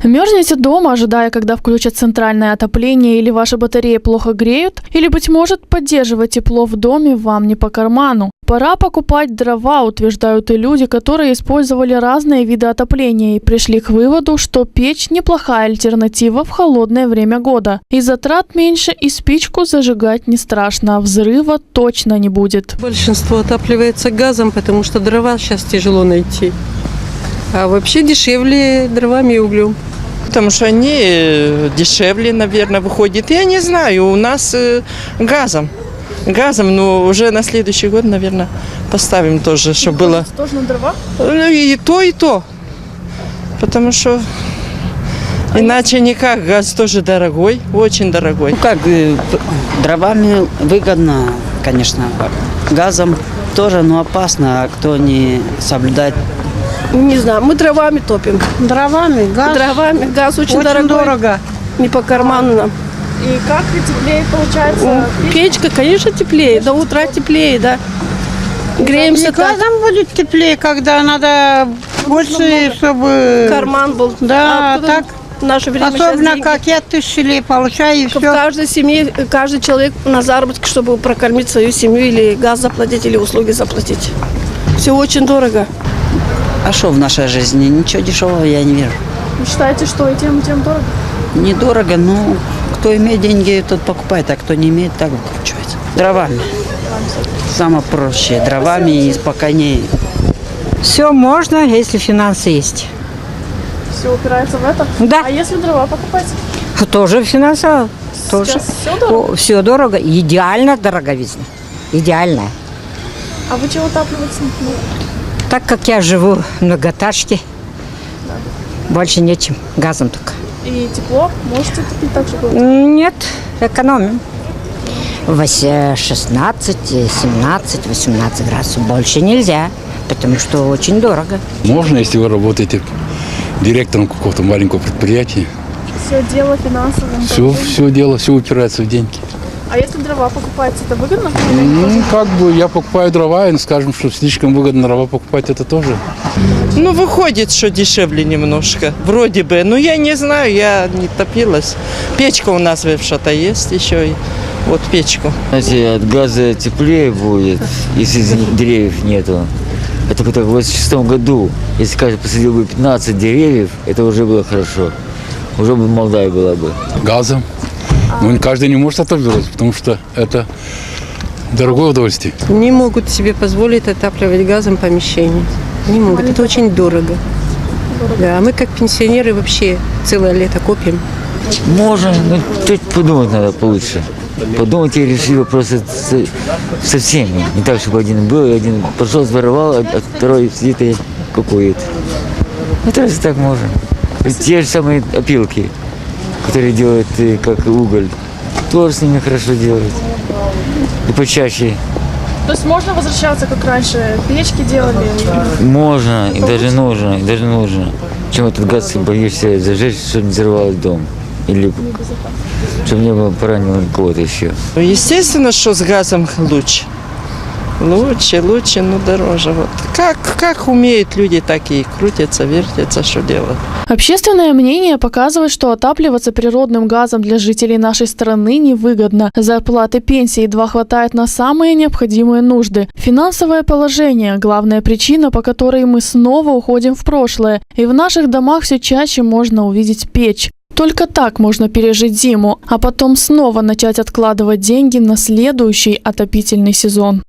Мерзнете дома, ожидая, когда включат центральное отопление, или ваши батареи плохо греют, или, быть может, поддерживать тепло в доме вам не по карману. Пора покупать дрова, утверждают и люди, которые использовали разные виды отопления и пришли к выводу, что печь – неплохая альтернатива в холодное время года. И затрат меньше, и спичку зажигать не страшно, а взрыва точно не будет. Большинство отапливается газом, потому что дрова сейчас тяжело найти. А вообще дешевле дровами и углем. Потому что они дешевле, наверное, выходят. Я не знаю, у нас газом, но уже на следующий год, наверное, поставим тоже, чтобы было. Тоже на дрова? Ну и то. Потому что иначе никак, газ тоже дорогой, очень дорогой. Ну как, дровами выгодно, конечно, газом тоже, но опасно, а кто не соблюдает. Не знаю, мы дровами топим. Дровами, Газ очень дорогой. Дорого. Не по карману нам. И как теплее получается? Печка, конечно, теплее. До утра теплее, да. Греемся так. Газом будет теплее, когда надо больше, чтобы... Карман был. Да, А потом так. в наше время Особенно, сейчас как я 1000 лей получаю, и в все. каждой семье, каждый человек на заработке, чтобы прокормить свою семью, или газ заплатить, или услуги заплатить. Все очень дорого. А что в нашей жизни? Ничего дешевого я не вижу. Вы считаете, что и тем дорого? Недорого, но кто имеет деньги, тот покупает, а кто не имеет, так выкручивается. Дровами. Самое проще. Дровами и спокойнее. Все можно, если финансы есть. Все упирается в это? Да. А если дрова покупать? Тоже финансово. Тоже. Сейчас все дорого? Все дорого. Идеально дороговизна. Идеальная. А вы чего отапливаете? Так как я живу в многоэтажке, больше нечем. Газом только. И тепло? Можете топить так же? Нет, экономим. 16, 17, 18 градусов. Больше нельзя, потому что очень дорого. Можно, если вы работаете директором какого-то маленького предприятия. Все дело финансовым. Все упирается в деньги. А если дрова покупаете, это выгодно? Ну, как бы я покупаю дрова, и скажем, что слишком выгодно дрова покупать, это тоже. Ну, выходит, что дешевле немножко, вроде бы. Но я не знаю, я не топилась. Печка у нас вообще-то есть еще. Вот печку. Знаете, от газа теплее будет, если деревьев нету. Это как в 86 году, если каждый посадил бы 15 деревьев, это уже было хорошо. Уже бы Молдавия была бы. Газом. Ну, каждый не может отапливать, потому что это дорогое удовольствие. Не могут себе позволить отапливать газом помещение. Не могут. Это очень дорого. Да, мы как пенсионеры вообще целое лето копим. Можно, но чуть подумать надо получше. Подумать и решить вопросы со всеми. Не так, чтобы один был, один пошел, своровал, а второй сидит и кукует. Вот разве так можно? Те же самые опилки, которые делают как уголь, тоже с ними хорошо делают. И почаще. То есть можно возвращаться, как раньше, печки делали? Можно, и даже нужно. Чем этот газ боишься зажечь, чтобы не взорвалось дом? Или чтобы не было поранено кого-то еще? Естественно, что с газом лучше. Лучше, но дороже. Вот. Как умеют люди, так и крутятся, вертятся, что делать. Общественное мнение показывает, что отапливаться природным газом для жителей нашей страны невыгодно. Зарплаты, пенсии едва хватает на самые необходимые нужды. Финансовое положение – главная причина, по которой мы снова уходим в прошлое. И в наших домах все чаще можно увидеть печь. Только так можно пережить зиму, а потом снова начать откладывать деньги на следующий отопительный сезон.